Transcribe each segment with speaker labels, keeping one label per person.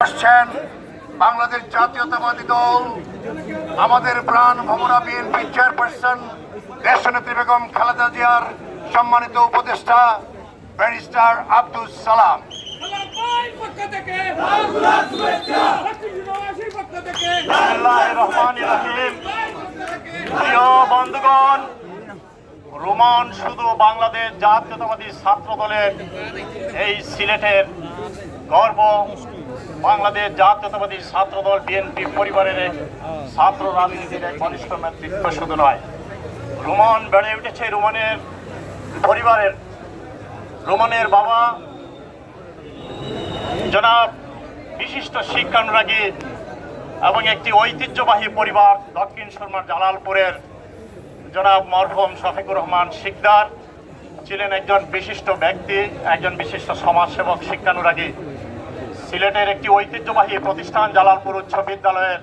Speaker 1: আসছেন বাংলাদেশ জাতীয়তাবাদী দল আমাদের প্রাণ ভমরা বিএনপি চেয়ারপারসন দেশনেত্রী বেগম খালেদা জিয়ার সম্মানিত উপদেষ্টা ব্যারিস্টার আব্দুল সালাম।
Speaker 2: প্রিয় বন্ধুগণ, রোমান শুধু বাংলাদেশ জাতীয়তাবাদী ছাত্র দলের এই সিলেটের গর্ব, বাংলাদেশ জাতীয়তাবাদী ছাত্র দল বিএনপি পরিবারের ছাত্র রাজনীতির এক ঘনিষ্ঠ নেতৃত্ব শুধু নয়, রোমান বেড়ে উঠেছে রোমানের পরিবারের। রোমানের বাবা জনাব বিশিষ্ট শিক্ষানুরাগী এবং একটি ঐতিহ্যবাহী পরিবার দক্ষিণ সুরমার জালালপুরের জনাব মরহুম শফিকুর রহমান শিকদার ছিলেন একজন বিশিষ্ট ব্যক্তি, একজন বিশিষ্ট সমাজসেবক, শিক্ষানুরাগী। সিলেটের একটি ঐতিহ্যবাহী প্রতিষ্ঠান জালালপুর উচ্চ বিদ্যালয়ের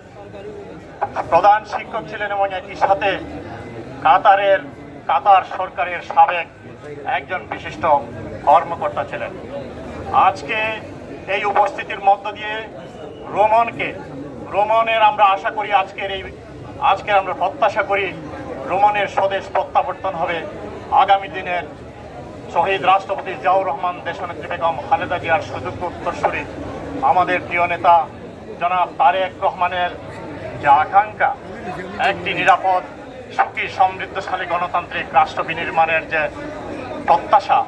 Speaker 2: প্রধান শিক্ষক ছিলেন এবং একই সাথে কাতার সরকারের সাবেক একজন বিশিষ্ট কর্মকর্তা ছিলেন। আজকে এই উপস্থিতির মধ্য দিয়ে রোমনের আমরা আশা করি, আজকে আমরা প্রত্যাশা করি রোমনের স্বদেশ প্রত্যাবর্তন হবে। আগামী দিনের শহীদ রাষ্ট্রপতি জিয়াউর রহমান, দেশনেত্রী বেগম খালেদা জিয়ার সুযোগ্য উত্তরসূরি আমাদের প্রিয় নেতা জনাব তারেক রহমানের যে আকাঙ্ক্ষা, একটি নিরাপদ, সুখী, সমৃদ্ধশালী গণতান্ত্রিক রাষ্ট্র বিনির্মাণের যে প্রত্যাশা,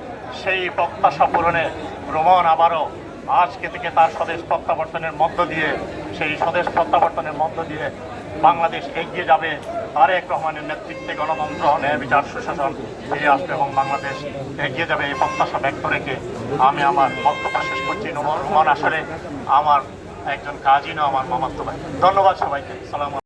Speaker 2: সেই প্রত্যাশা পূরণে রোমন আবারও আজকে থেকে তার স্বদেশ প্রত্যাবর্তনের মধ্য দিয়ে বাংলাদেশ এগিয়ে যাবে। তারেক রহমানের নেতৃত্বে গণতন্ত্র, ন্যায় বিচার, সুশাসন ফিরে আসবে এবং বাংলাদেশ এগিয়ে যাবে, এই প্রত্যাশা ব্যক্ত রেখে আমি আমার বক্তব্য শেষ করছি। রোমান আসলে আমার একজন কাজিনও আমার মামাতো ভাই। ধন্যবাদ সবাইকে। সালাম।